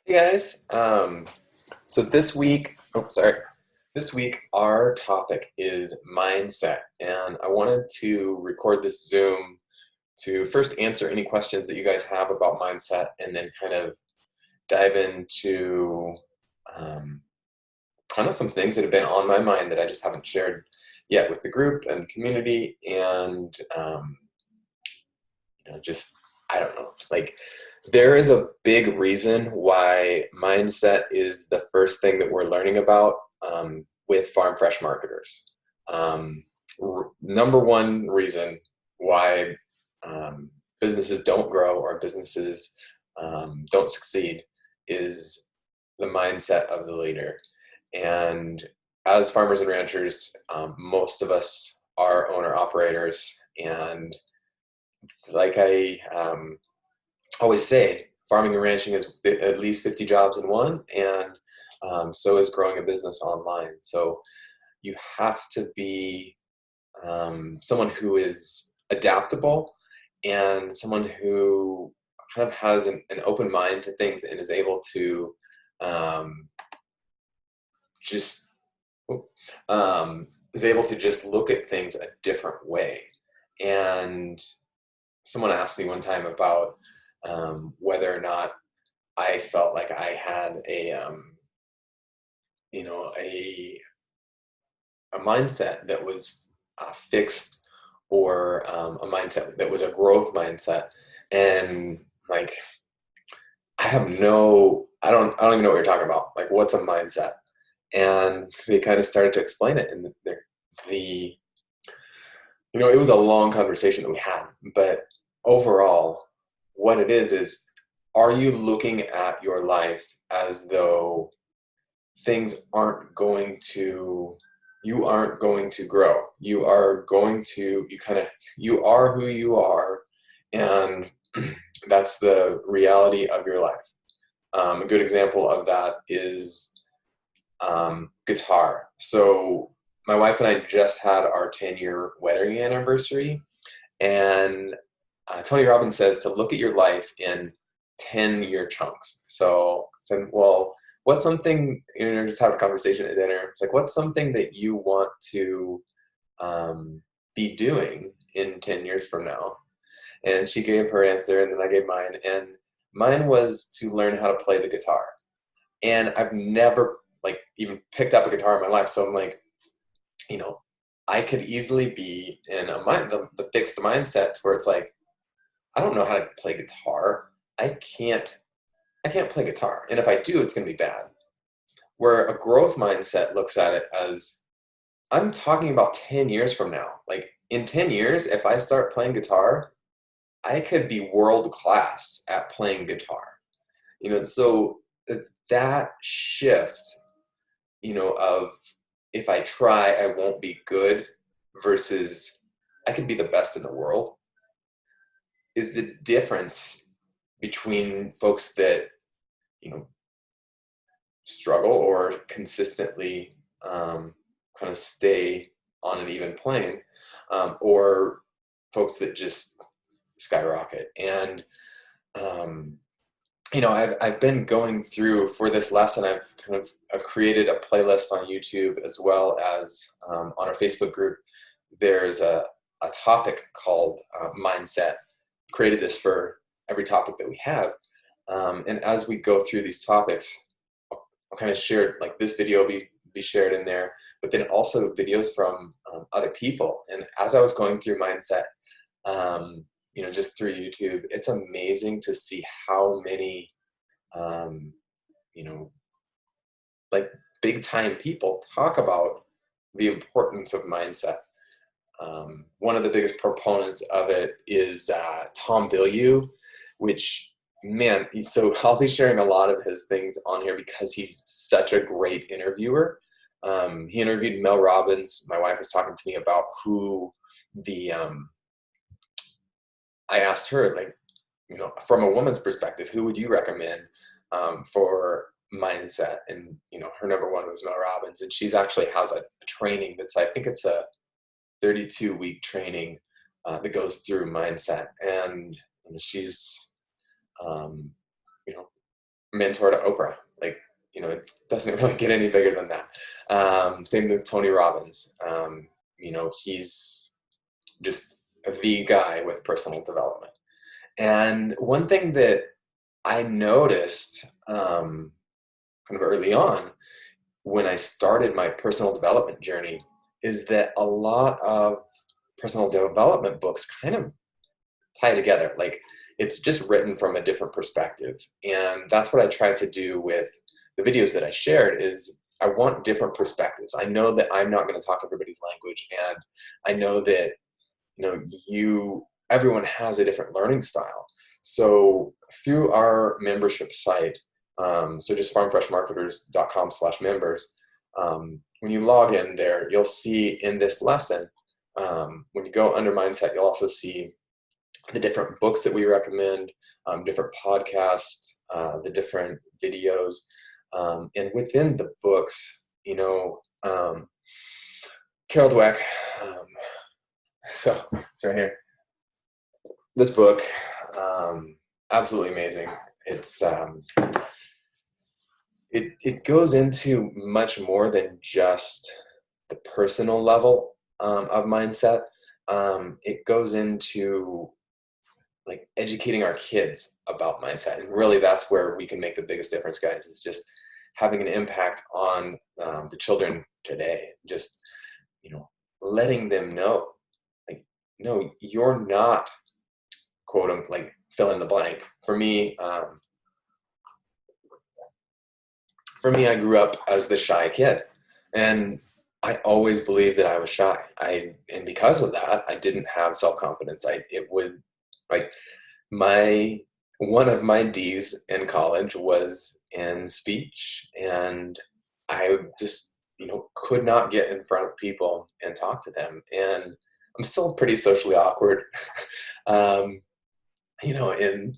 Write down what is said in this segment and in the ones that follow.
Hey guys. So this week, this week our topic is mindset, and I wanted to record this Zoom to first answer any questions that you guys have about mindset, and then kind of dive into um, kind of some things that have been on my mind that I just haven't shared yet with the group and community, and just I don't know, like there is a big reason why mindset is the first thing that we're learning about with farm fresh marketers. Um, Number one reason why businesses don't grow or businesses don't succeed is the mindset of the leader. And as farmers and ranchers, most of us are owner operators, and like I always say, farming and ranching is at least 50 jobs in one, and so is growing a business online. So you have to be someone who is adaptable and someone who kind of has an open mind to things and is able to um, just is able to just look at things a different way. And someone asked me one time about whether or not I felt like I had you know, a a mindset that was fixed, or a mindset that was a growth mindset. And like, I don't even know what you're talking about. Like, what's a mindset? And they kind of started to explain it, and the it was a long conversation that we had, but overall, what it is are you looking at your life as though things you aren't going to grow. You are going to, you are who you are, and that's the reality of your life. A good example of that is guitar. So my wife and I just had our 10-year wedding anniversary, and Tony Robbins says to look at your life in 10-year chunks. So I said, well, what's something, just have a conversation at dinner. It's like, what's something that you want to be doing in 10 years from now? And she gave her answer, and then I gave mine. And mine was to learn how to play the guitar. And I've never like even picked up a guitar in my life. So I'm like, you know, I could easily be in the fixed mindset where it's like, I don't know how to play guitar. I can't I can't play guitar. And if I do, it's going to be bad. Where a growth mindset looks at it as, I'm talking about 10 years from now. Like in 10 years, if I start playing guitar, I could be world class at playing guitar. So that shift, of if I try, I won't be good versus I could be the best in the world, is the difference between folks that, you know, struggle or consistently kind of stay on an even plane, or folks that just skyrocket. And um, I've been going through for this lesson. I've created a playlist on YouTube as well as on our Facebook group. There's a topic called mindset. Created this for every topic that we have, and as we go through these topics, I'll kind of share, like, this video will be shared in there, but then also videos from other people. And as I was going through mindset, just through YouTube, it's amazing to see how many, um, you know, like big time people talk about the importance of mindset. One of the biggest proponents of it is Tom Bilyeu, which, man, so I'll be sharing a lot of his things on here because he's such a great interviewer. He interviewed Mel Robbins. My wife was talking to me about who the, I asked her, like, from a woman's perspective, who would you recommend for mindset? And, her number one was Mel Robbins. And she's actually has a training that's, I think it's a 32-week training that goes through mindset. And she's, um, you know, mentor to Oprah. Like, it doesn't really get any bigger than that. Same with Tony Robbins. He's just the guy with personal development. And one thing that I noticed kind of early on when I started my personal development journey is that a lot of personal development books kind of tie together. Like, it's just written from a different perspective. And that's what I tried to do with the videos that I shared is I want different perspectives. I know that I'm not going to talk everybody's language. And I know that, everyone has a different learning style. So through our membership site, so just farmfreshmarketers.com/members, when you log in there, you'll see in this lesson, when you go under mindset, you'll also see the different books that we recommend, different podcasts, the different videos. And within the books, Carol Dweck, so right here, this book, absolutely amazing. It's, it goes into much more than just the personal level of mindset. It goes into like educating our kids about mindset. And really that's where we can make the biggest difference, guys, is just having an impact on the children today. Just, letting them know, like, no, you're not, quote unquote, like fill in the blank. For me, I grew up as the shy kid, and I always believed that I was shy. And because of that, I didn't have self-confidence. One of my D's in college was in speech, and I just, could not get in front of people and talk to them. And I'm still pretty socially awkward, in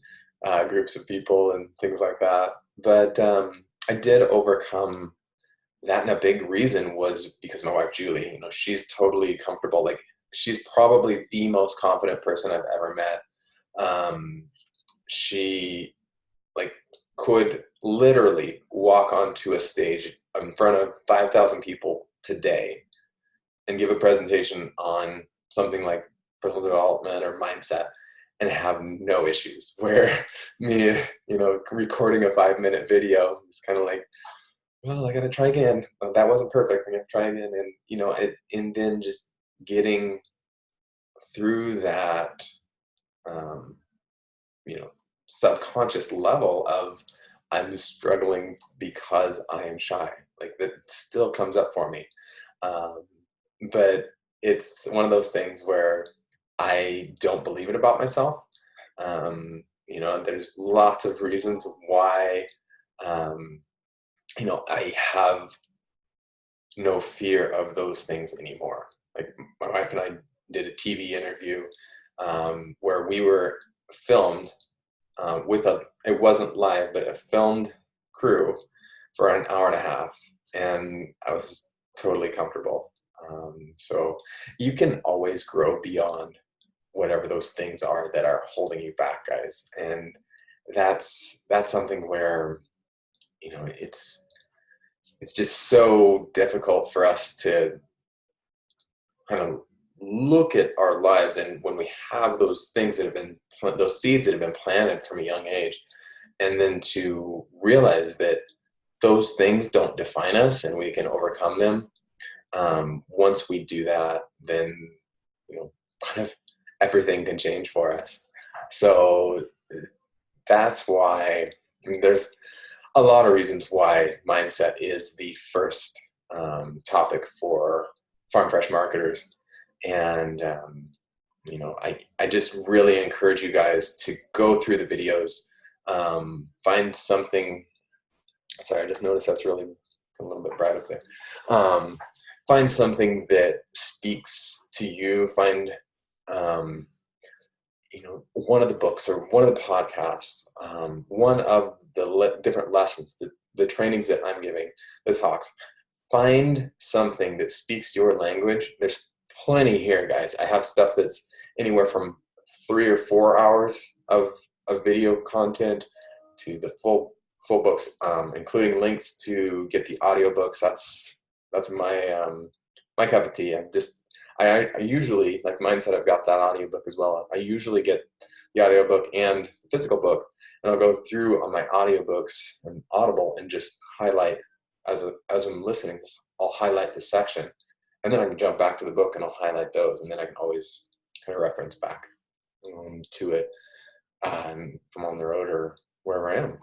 groups of people and things like that. But I did overcome that, and a big reason was because my wife, Julie, she's totally comfortable. Like, she's probably the most confident person I've ever met. She like could literally walk onto a stage in front of 5,000 people today and give a presentation on something like personal development or mindset and have no issues. Where me, recording a 5-minute video is kind of like, well, I gotta try again. Oh, that wasn't perfect. I'm gonna try again. And, and then just getting through that, subconscious level of I'm struggling because I am shy. Like, that still comes up for me. But it's one of those things where I don't believe it about myself. There's lots of reasons why, I have no fear of those things anymore. Like, my wife and I did a TV interview where we were filmed it wasn't live, but a filmed crew for an hour and a half, and I was just totally comfortable. So you can always grow beyond whatever those things are that are holding you back, guys. And that's something where, it's just so difficult for us to kind of look at our lives, and when we have those things that have been, those seeds that have been planted from a young age, and then to realize that those things don't define us and we can overcome them. Once we do that, then, kind of everything can change for us. So that's why, there's a lot of reasons why mindset is the first topic for Farm Fresh marketers. And, I just really encourage you guys to go through the videos, find something. Sorry, I just noticed that's really a little bit bright up there. Find something that speaks to you. Find, one of the books or one of the podcasts, one of the different lessons, the trainings that I'm giving, the talks. Find something that speaks your language. There's plenty here, guys. I have stuff that's anywhere from 3 or 4 hours of video content to the full full books, including links to get the audiobooks. That's my cup of tea. I usually, like mine said, I've got that audiobook as well. I usually get the audiobook and the physical book, and I'll go through on my audiobooks and Audible and just highlight as I'm listening. I'll highlight the section, and then I can jump back to the book and I'll highlight those, and then I can always kind of reference back to it from on the road or wherever I am.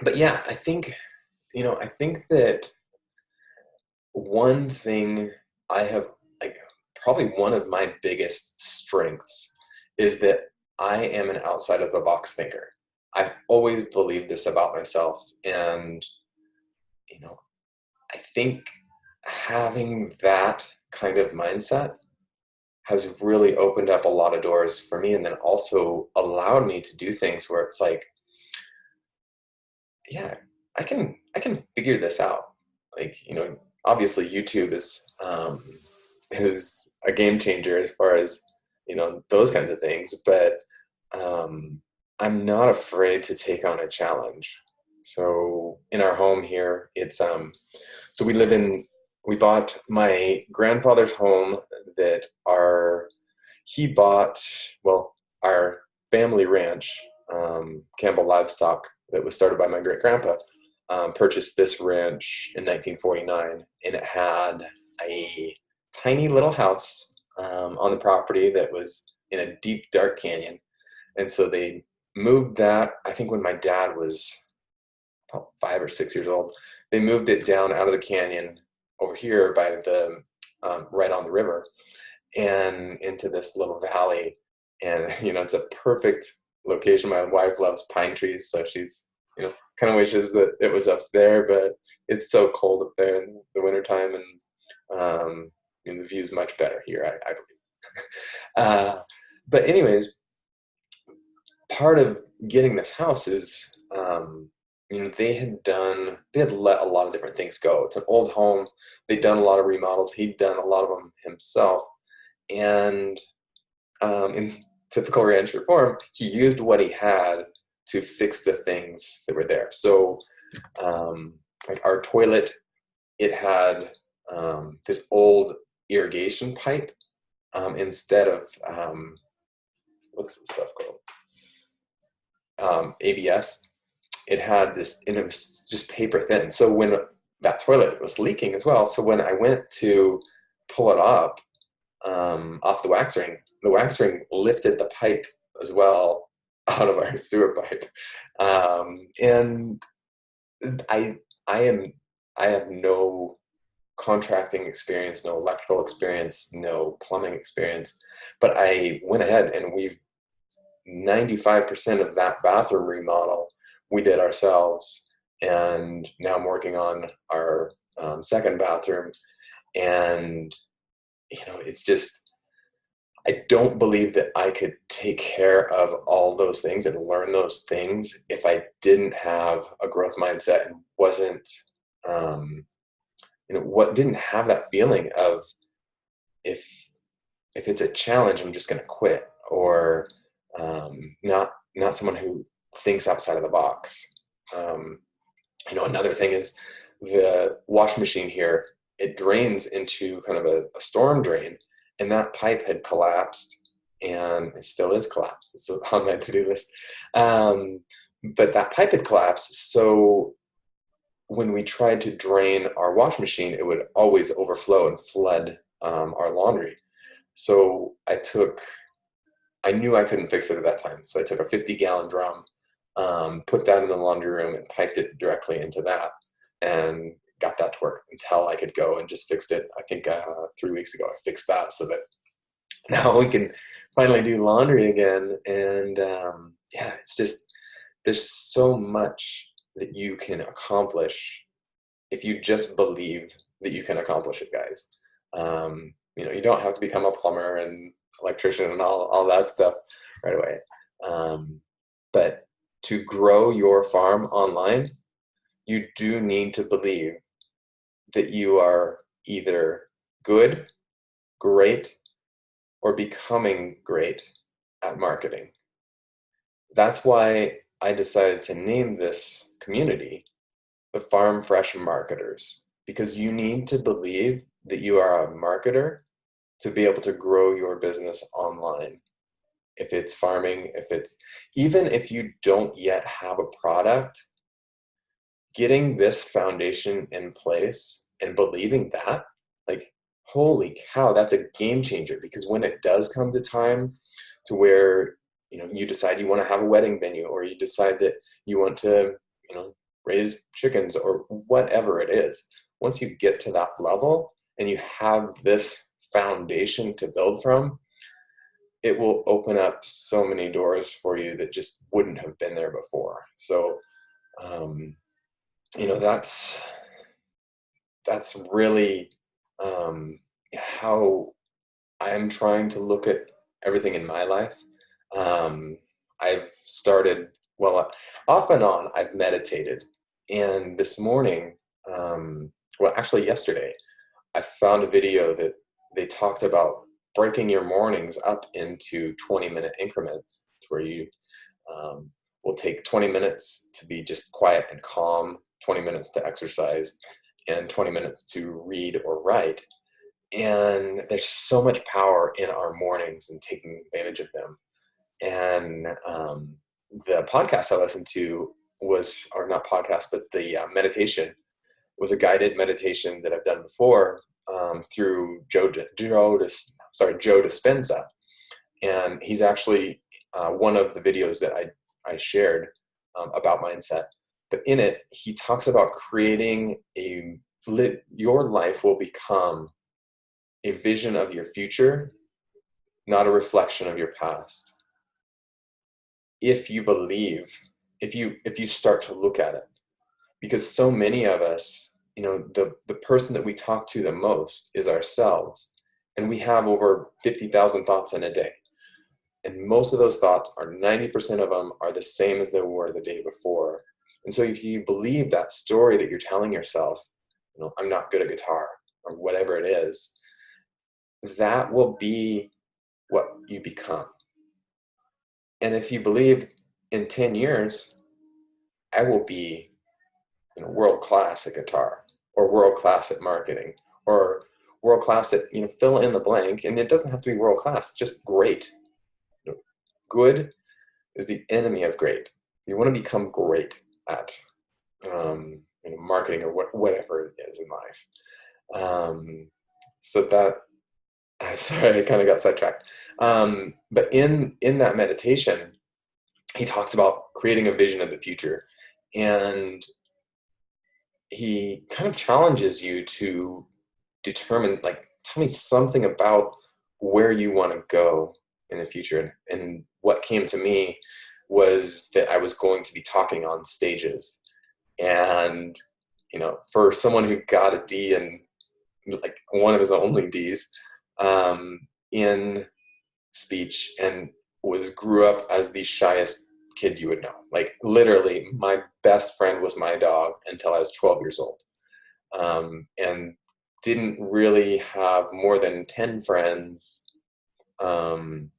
But yeah, I think that one thing I have, like, probably one of my biggest strengths is that I am an outside of the box thinker. I've always believed this about myself, and I think having that kind of mindset has really opened up a lot of doors for me, and then also allowed me to do things where it's like, yeah, I can figure this out. Like, obviously YouTube is a game changer as far as those kinds of things, but I'm not afraid to take on a challenge. So in our home here, it's so we bought my grandfather's home that he bought, well, our family ranch, Campbell Livestock, that was started by my great grandpa, purchased this ranch in 1949, and it had a tiny little house on the property that was in a deep, dark canyon. And so they moved that, I think when my dad was about 5 or 6 years old. They moved it down out of the canyon over here by the right on the river and into this little valley. And it's a perfect location. My wife loves pine trees, so she's kind of wishes that it was up there, but it's so cold up there in the wintertime, and the view's much better here, I believe. But anyways, part of getting this house is, they had let a lot of different things go. It's an old home. They'd done a lot of remodels. He'd done a lot of them himself. And in typical rancher form, he used what he had to fix the things that were there. So, like our toilet, it had this old irrigation pipe instead of, what's the stuff called? ABS. It had this, and it was just paper thin. So when that toilet was leaking as well, so when I went to pull it up off the wax ring lifted the pipe as well out of our sewer pipe. And I have no contracting experience, no electrical experience, no plumbing experience, but I went ahead and 95% of that bathroom remodel we did ourselves, and now I'm working on our second bathroom. And it's just, I don't believe that I could take care of all those things and learn those things if I didn't have a growth mindset and wasn't didn't have that feeling of, if it's a challenge, I'm just going to quit, or not someone who thinks outside of the box. Another thing is the wash machine here, it drains into kind of a storm drain, and that pipe had collapsed, and it still is collapsed. So on my to-do list. But that pipe had collapsed. So when we tried to drain our wash machine, it would always overflow and flood our laundry. So I knew I couldn't fix it at that time. So I took a 50-gallon drum, put that in the laundry room, and piped it directly into that, and got that to work until I could go and just fixed it. I think 3 weeks ago I fixed that, so that now we can finally do laundry again. And it's just, there's so much that you can accomplish if you just believe that you can accomplish it, guys. You don't have to become a plumber and electrician and all that stuff right away. But to grow your farm online, you do need to believe that you are either good, great, or becoming great at marketing. That's why I decided to name this community the Farm Fresh Marketers, because you need to believe that you are a marketer to be able to grow your business online. If it's farming, even if you don't yet have a product, getting this foundation in place and believing that, like, holy cow, that's a game changer. Because when it does come to time to where, you decide you want to have a wedding venue, or you decide that you want to, raise chickens or whatever it is, once you get to that level and you have this foundation to build from, it will open up so many doors for you that just wouldn't have been there before. So, um, that's really how I'm trying to look at everything in my life. Um, I've started, well, off and on, I've meditated. And this morning, well, actually yesterday, I found a video that they talked about breaking your mornings up into 20-minute increments, to where you will take 20 minutes to be just quiet and calm, 20 minutes to exercise, and 20 minutes to read or write. And there's so much power in our mornings and taking advantage of them. And the podcast I listened to was, or not podcast, but the meditation was a guided meditation that I've done before, through Joe Dispenza. And he's actually one of the videos that I shared about mindset. But in it, he talks about creating your life will become a vision of your future, not a reflection of your past. If you believe, if you start to look at it, because so many of us, the person that we talk to the most is ourselves, and we have over 50,000 thoughts in a day. And most of those thoughts are 90% of them are the same as they were the day before. And so if you believe that story that you're telling yourself, I'm not good at guitar, or whatever it is, that will be what you become. And if you believe in 10 years, I will be, world class at guitar, or world class at marketing, or world class at, fill in the blank. And it doesn't have to be world class, just great. Good is the enemy of great. You want to become great at marketing, or whatever it is in life. So that, sorry, I kind of got sidetracked. But in that meditation, he talks about creating a vision of the future, and he kind of challenges you to determine, like, tell me something about where you want to go in the future. And what came to me was that I was going to be talking on stages. And, for someone who got a D, and like one of his only Ds, in speech, and grew up as the shyest kid you would know. Like, literally, my best friend was my dog until I was 12 years old. And didn't really have more than 10 friends. I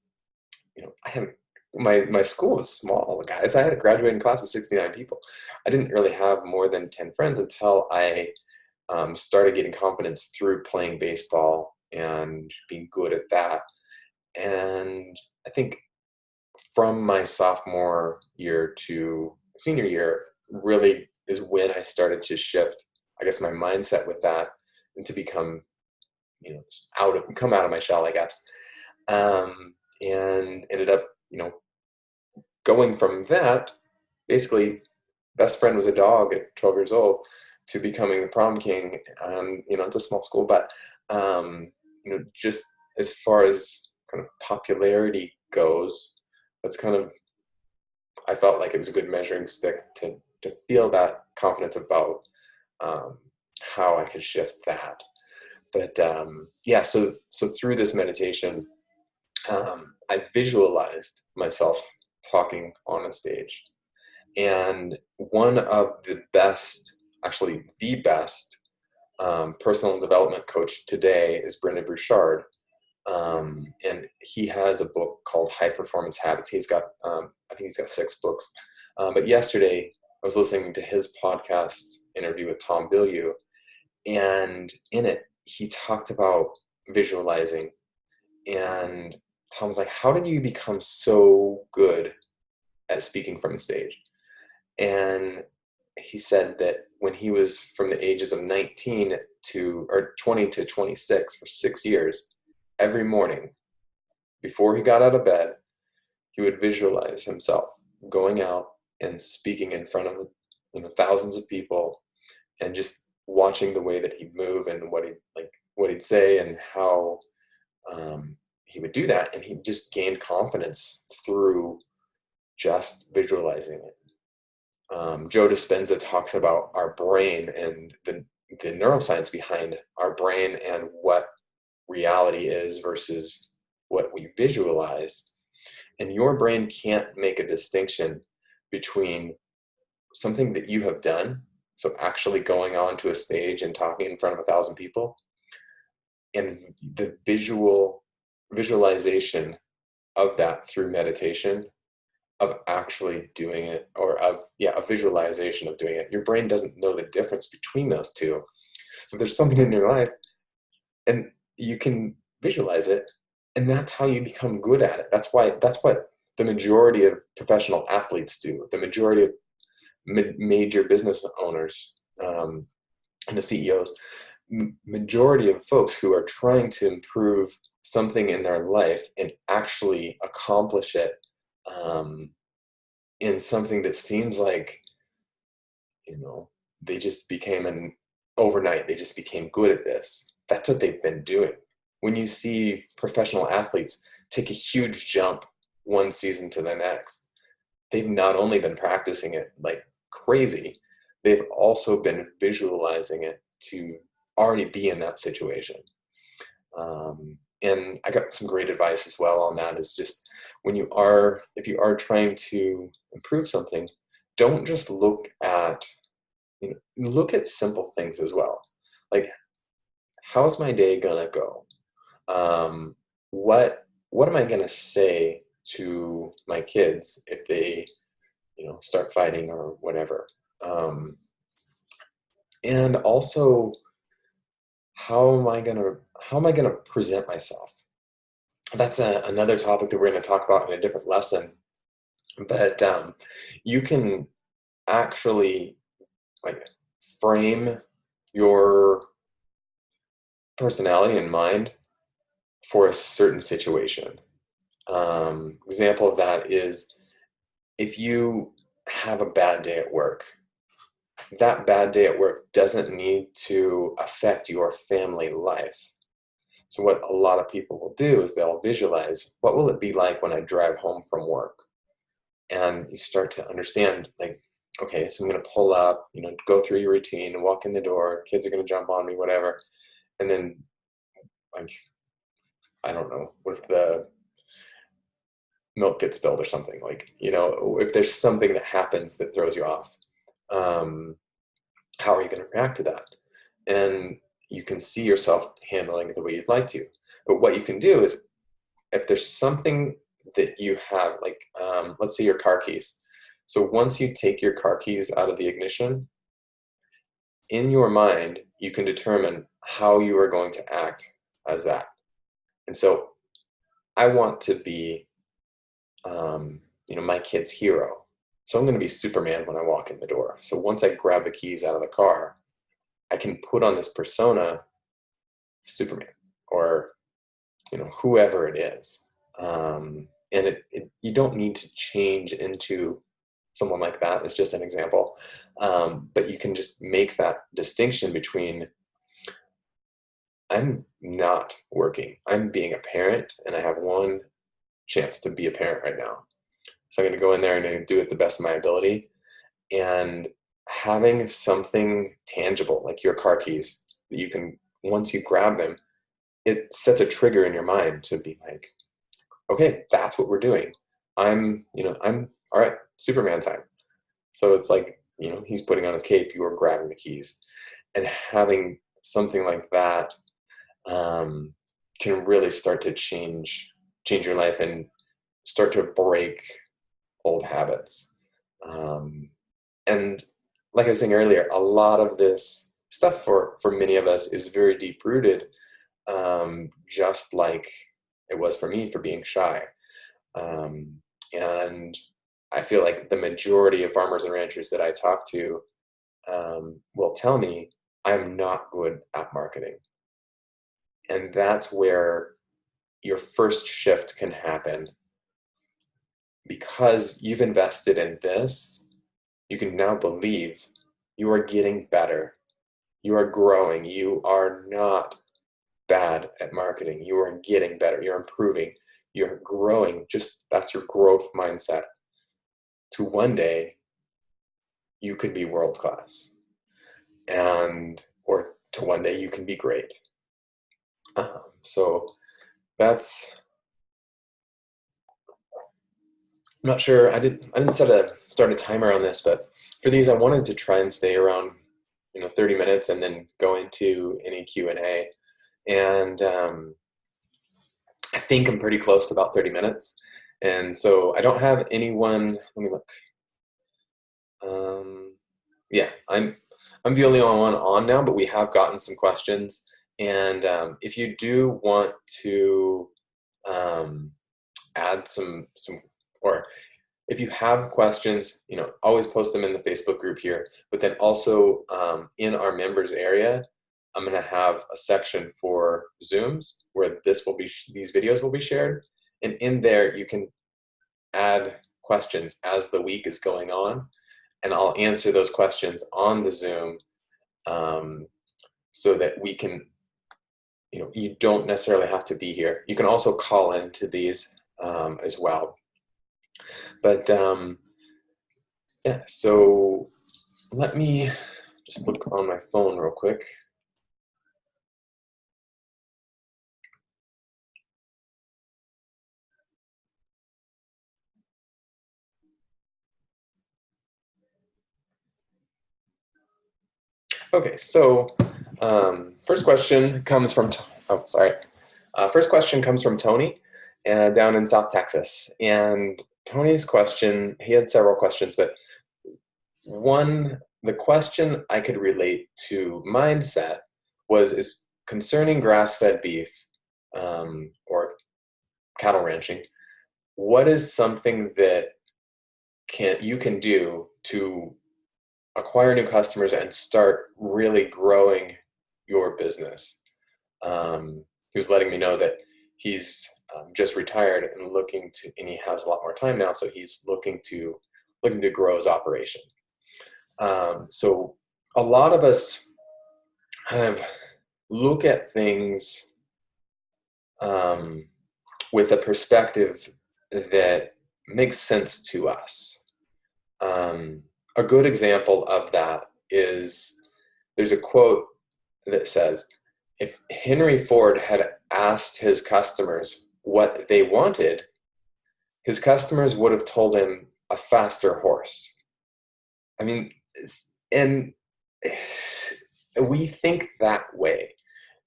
had my school was small, guys. I had a graduating class of 69 people. I didn't really have more than 10 friends until I started getting confidence through playing baseball and being good at that. And I think from my sophomore year to senior year really is when I started to shift, I guess, my mindset with that, and to become, come out of my shell, I guess. And ended up, going from that, basically, best friend was a dog at 12 years old, to becoming the prom king. It's a small school, but, just as far as kind of popularity goes, that's kind of, I felt like it was a good measuring stick to feel that confidence about how I could shift that. But yeah, so through this meditation, I visualized myself talking on a stage. And one of the best, actually the best, personal development coach today is Brendon Burchard. And he has a book called High Performance Habits. He's got, I think he's got 6 books. But yesterday, I was listening to his podcast interview with Tom Bilyeu, and in it, he talked about visualizing. And Tom was like, "How did you become so good at speaking from the stage?" And he said that when he was from the ages of 19 to or 20 to 26 for 6 years, every morning before he got out of bed, he would visualize himself going out and speaking in front of thousands of people, and just watching the way that he'd move and what he'd say and how he would do that, and he just gained confidence through just visualizing it. Joe Dispenza talks about our brain and the neuroscience behind our brain and what reality is versus what we visualize. And your brain can't make a distinction between something that you have done, so actually going onto a stage and talking in front of 1,000 people, and the visualization of that through meditation, of actually doing it, or a visualization of doing it. Your brain doesn't know the difference between those two. So there's something in your life and you can visualize it, and that's how you become good at it. That's what the majority of professional athletes do. The majority of major business owners, and the CEOs, majority of folks who are trying to improve something in their life and actually accomplish it, in something that seems like, they just became overnight, they just became good at this. That's what they've been doing. When you see professional athletes take a huge jump one season to the next, they've not only been practicing it like crazy, they've also been visualizing it to already be in that situation. And I got some great advice as well on that, is just if you are trying to improve something, don't just look at simple things as well. Like, how's my day gonna go? What am I gonna say to my kids if they, start fighting or whatever? And also, how am I gonna present myself? That's another topic that we're going to talk about in a different lesson. But you can actually like frame your personality and mind for a certain situation. Example of that is, if you have a bad day at work, that bad day at work doesn't need to affect your family life. So what a lot of people will do is they'll visualize, what will it be like when I drive home from work? And you start to understand, like, okay, so I'm going to pull up, go through your routine and walk in the door. Kids are going to jump on me, whatever. And then, like, I don't know, what if the milk gets spilled or something? Like, if there's something that happens that throws you off, how are you going to react to that? And you can see yourself handling it the way you'd like to. But what you can do is, if there's something that you have, like, let's say your car keys. So once you take your car keys out of the ignition, in your mind, you can determine how you are going to act as that. And so I want to be, my kid's hero. So I'm going to be Superman when I walk in the door. So once I grab the keys out of the car, I can put on this persona, Superman, or, whoever it is. And you don't need to change into someone like that. It's just an example. But you can just make that distinction between, I'm not working, I'm being a parent, and I have one chance to be a parent right now. So I'm going to go in there and do it the best of my ability. And having something tangible, like your car keys, that you can, once you grab them, it sets a trigger in your mind to be like, okay, that's what we're doing. I'm all right, Superman time. So it's like, he's putting on his cape, you are grabbing the keys. And having something like that can really start to change your life and start to break old habits. Um, and like I was saying earlier, a lot of this stuff for many of us is very deep rooted, just like it was for me for being shy. Um, and I feel like the majority of farmers and ranchers that I talk to will tell me I'm not good at marketing. And that's where your first shift can happen because you've invested in this. You can now believe you are getting better. You are growing. You are not bad at marketing. You are getting better. You're improving. You're growing. Just that's your growth mindset to one day you could be world class, and or to one day you can be great. So that's, I'm not sure. I didn't start a timer on this, but for these I wanted to try and stay around 30 minutes and then go into any Q&A. And I think I'm pretty close to about 30 minutes. And so I don't have anyone, let me look. Yeah, I'm the only one on now, but we have gotten some questions. And if you do want to um, add some, or if you have questions, always post them in the Facebook group here. But then also in our members area, I'm going to have a section for Zooms where these videos will be shared, and in there you can add questions as the week is going on, and I'll answer those questions on the Zoom, um, so that we can, you don't necessarily have to be here. You can also call into these as well. But yeah, so let me just look on my phone real quick. Okay, so first question comes from, oh, sorry. First question comes from Tony down in South Texas. And Tony's question, he had several questions, but the question I could relate to mindset is concerning grass-fed beef or cattle ranching. What is something that you can do to acquire new customers and start really growing your business? He was letting me know that he's just retired and and he has a lot more time now, so he's looking to grow his operation. So a lot of us kind of look at things um, with a perspective that makes sense to us. A good example of that is there's a quote that says, if Henry Ford had asked his customers what they wanted, his customers would have told him a faster horse. I mean, and we think that way.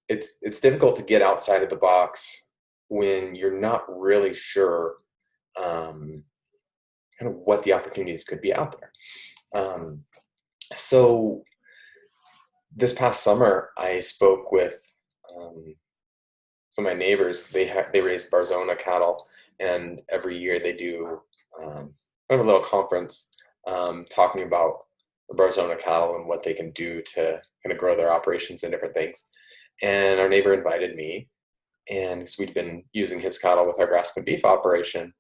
It's difficult to get outside of the box when you're not really sure kind of what the opportunities could be out there. So this past summer, I spoke with some of my neighbors. They raise Barzona cattle, and every year they do kind of a little conference talking about the Barzona cattle and what they can do to kind of grow their operations and different things. And our neighbor invited me, and so we'd been using his cattle with our grass-fed beef operation,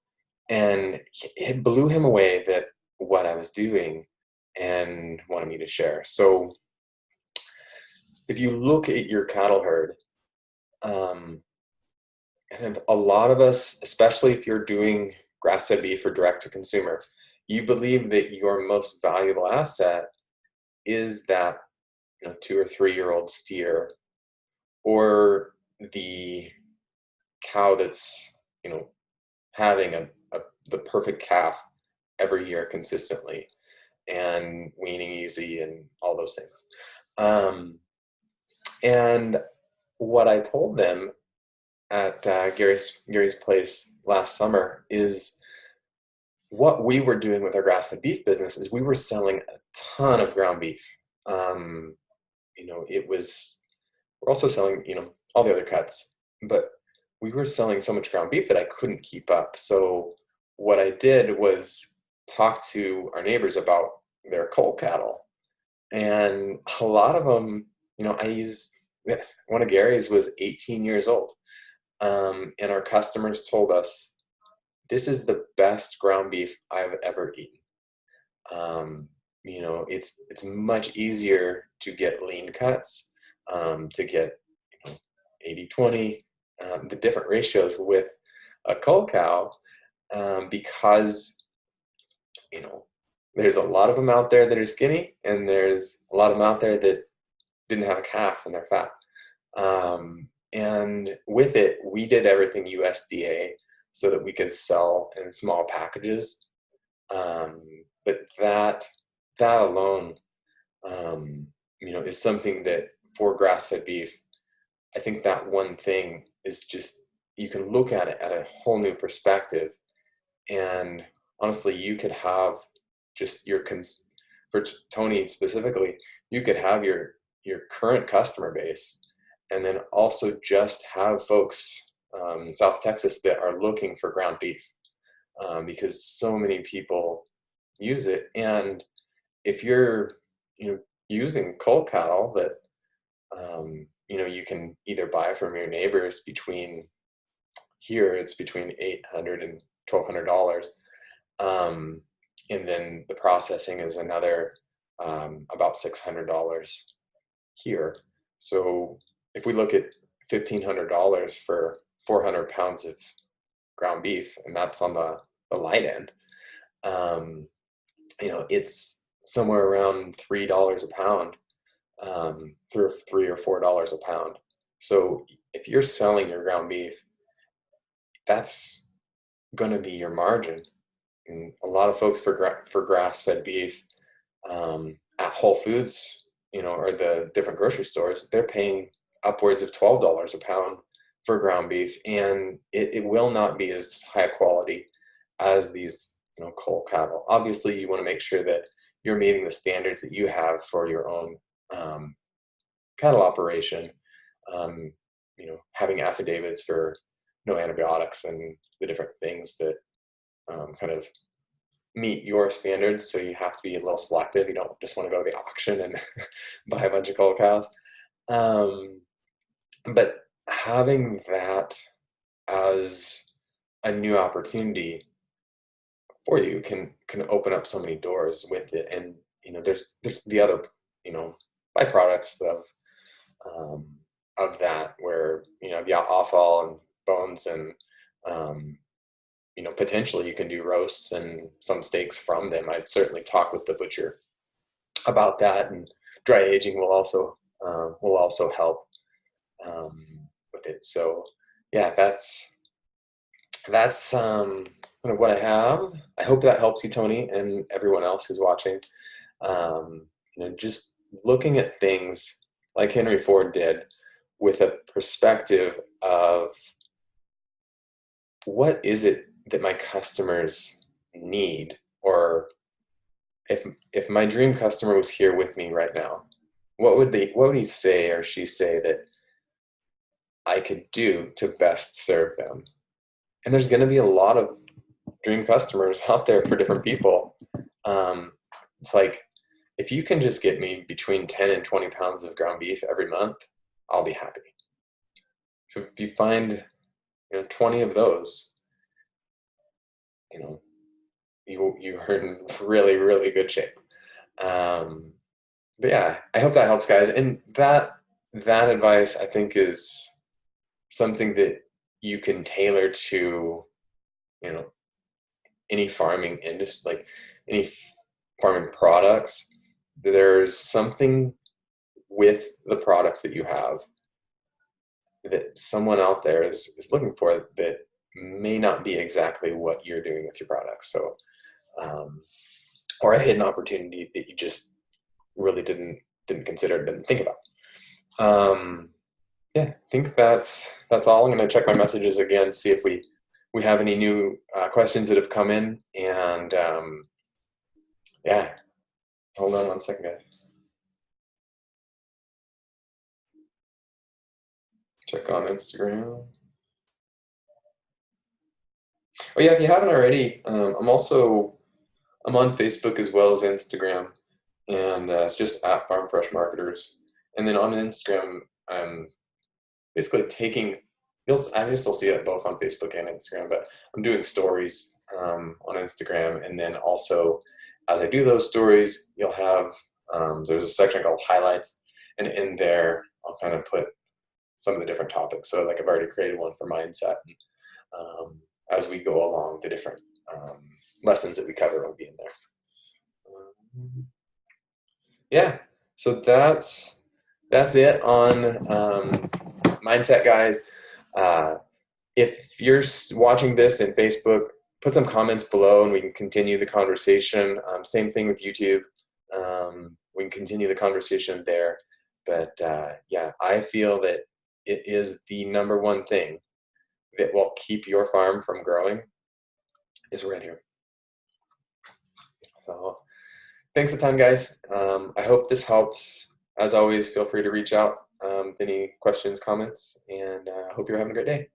and it blew him away that what I was doing and wanted me to share. So if you look at your cattle herd, and a lot of us, especially if you're doing grass-fed beef or direct to consumer, you believe that your most valuable asset is that 2 or 3 year old steer, or the cow that's having the perfect calf every year consistently and weaning easy and all those things. And what I told them at Gary's place last summer is what we were doing with our grass-fed beef business is we were selling a ton of ground beef. Um, it was, we're also selling, all the other cuts, but we were selling so much ground beef that I couldn't keep up. So what I did was talk to our neighbors about their cull cattle. And a lot of them, I used, one of Gary's was 18 years old. And our customers told us, this is the best ground beef I've ever eaten. It's much easier to get lean cuts, to get 80/20, the different ratios with a cull cow, because you know there's a lot of them out there that are skinny, and there's a lot of them out there that didn't have a calf and they're fat. And with it, we did everything USDA so that we could sell in small packages. But that alone, is something that for grass-fed beef, I think that one thing is just, you can look at it at a whole new perspective. And honestly, you could have just for Tony specifically, you could have your current customer base, and then also just have folks in South Texas that are looking for ground beef, because so many people use it. And if you're using cull cattle that you can either buy from your neighbors, it's between $800 and $1,200, and then the processing is another about $600 here. So if we look at $1,500 for 400 pounds of ground beef, and that's on the light end, it's somewhere around $3 a pound, $3 or $4 a pound. So if you're selling your ground beef, that's going to be your margin. And a lot of folks for grass-fed beef, at Whole Foods, or the different grocery stores, they're paying upwards of $12 a pound for ground beef, and it will not be as high quality as these cull cattle. Obviously, you want to make sure that you're meeting the standards that you have for your own cattle operation. Having affidavits for no antibiotics and the different things that kind of meet your standards. So you have to be a little selective. You don't just want to go to the auction and buy a bunch of cull cows. But having that as a new opportunity for you can open up so many doors with it. And there's the other byproducts of that, where the offal and bones, and potentially you can do roasts and some steaks from them. I'd certainly talk with the butcher about that, and dry aging will also help with it. So yeah, that's kind of what I have. I hope that helps you, Tony, and everyone else who's watching. Just looking at things like Henry Ford did, with a perspective of, what is it that my customers need? Or if my dream customer was here with me right now, what would he say or she say that I could do to best serve them? And there's going to be a lot of dream customers out there for different people. It's like, if you can just get me between 10 and 20 pounds of ground beef every month, I'll be happy. So if you find 20 of those, you're in really, really good shape. But yeah, I hope that helps, guys. And that advice, I think, is something that you can tailor to any farming industry, like any farming products. There's something with the products that you have that someone out there is looking for, that may not be exactly what you're doing with your products. So, or a hidden opportunity that you just really didn't consider, didn't think about. Yeah, I think that's all. I'm going to check my messages again, see if we we have any new questions that have come in. And yeah, hold on one second, guys. Check on Instagram. Oh yeah, if you haven't already, I'm on Facebook as well as Instagram, and it's just at Farm Fresh Marketers. And then on Instagram, I'm basically taking. I guess you'll see it both on Facebook and Instagram, but I'm doing stories on Instagram, and then also as I do those stories, you'll have there's a section called highlights, and in there I'll kind of put some of the different topics. So like I've already created one for mindset. Um, as we go along, the different lessons that we cover will be in there. Yeah, so that's it on mindset, guys. If you're watching this in Facebook, put some comments below and we can continue the conversation. Same thing with YouTube. We can continue the conversation there. But yeah, I feel that it is the number one thing that will keep your farm from growing is right here. So thanks a ton, guys. I hope this helps. As always, feel free to reach out with any questions, comments, and I hope you're having a great day.